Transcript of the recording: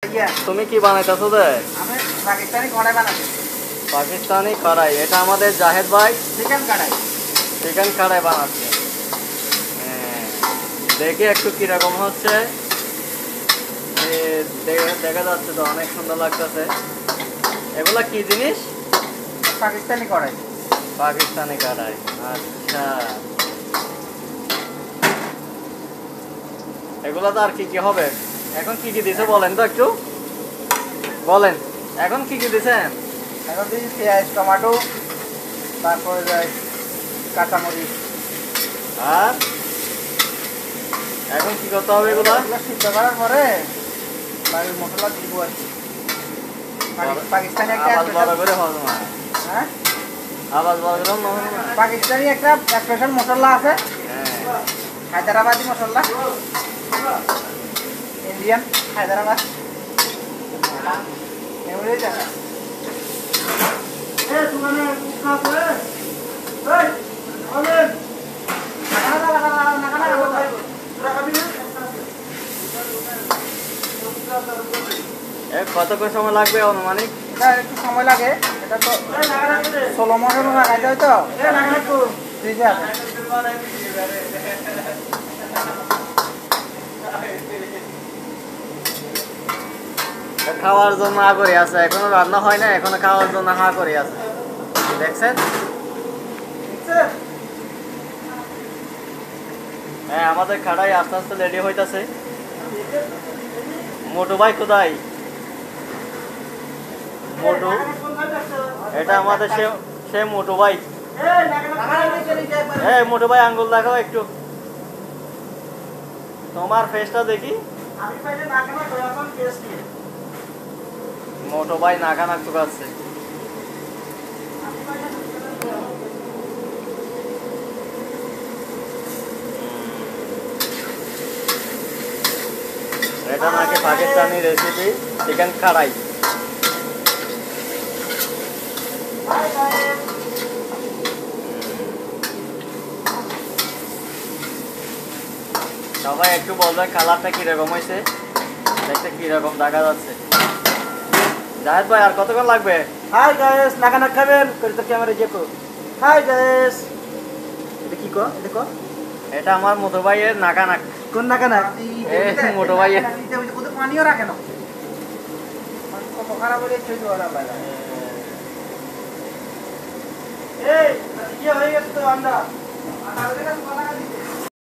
তুমি কি বানাইতেছো যে? আমি পাকিস্তানি কড়াই বানাচ্ছি। পাকিস্তানি কড়াই, এটা আমাদের জাহেদ ভাই চিকেন কড়াই। চিকেন কড়াই বানাচ্ছে। দেখি একটু কিরকম হচ্ছে। দেখা যাচ্ছে তো অনেক সুন্দর লাগতেছে। এগুলা কি জিনিস? পাকিস্তানি কড়াই। পাকিস্তানি কড়াই, আচ্ছা। এগুলা তো আর কি কি হবে? এখন কি কি দিছে বলেন তো একটু বলেন। এখন কি কি দিছেন? এখন দিই পেঁয়াজ, টমেটো, তারপরে যাই কাঁচামরিচ। আর এখন কি করতে হবে এগুলা? সিদ্ধ করার পরে বাড়ির মশলা দিব আর কি। পাকিস্তানি একটা আওয়াজ বড় করে হবে না। হ্যাঁ, আওয়াজ বড় করে হবে না। পাকিস্তানি একটা স্পেশাল মশলা আছে, হ্যাঁ, হায়দ্রাবাদি মশলা, ইন্ডিয়ান হায়দ্রাবাদ। এগুলোই দেখা কত করে সময় লাগবে অনুমানিক? এটা একটু সময় লাগে। এটা তো 16 মাসের লাগাইতে হয় তো ফ্রিজে আছে। খাওয়ার জন্য হা করে আছে, এখনো রান্না হয় না, এখনো খাওয়ার জন্য হা করে আছে। দেখছেন? হ্যাঁ, আমাদের খাড়াই আস্তে আস্তে রেডি হইতাছে। মোটু ভাই কোথায়? মোটু, এটা আমাদের সে মোটু ভাই। হ্যাঁ, মোটু ভাই আঙ্গুল দেখাও একটু, তোমার ফেসটা দেখি। মোটু ভাই নাকা নাক টুকাচ্ছে। এটা নাকি পাকিস্তানি রেসিপি চিকেন কড়াই। সবাই একটু বলবেন কালারটা কিরকম হয়েছে, দেখতে কিরকম দেখা যাচ্ছে। জাহেদ ভাই আর কতক্ষণ লাগবে? হাই গাইস, নাকা নাক খাবেন করে তো ক্যামেরা দেখো। হাই গাইস, এটা কি কো? এটা কো? এটা আমার মোটু ভাইয়ের নাকা নাক। কোন নাকা নাক? এই মোটু ভাইয়ের। ওদের পানিও রাখে না। কত খারাপ হলে চলে ওরা বাইরে। এই, কি হয়ে গেছে তো আমরা? আর কালকে কাজ করা দিতে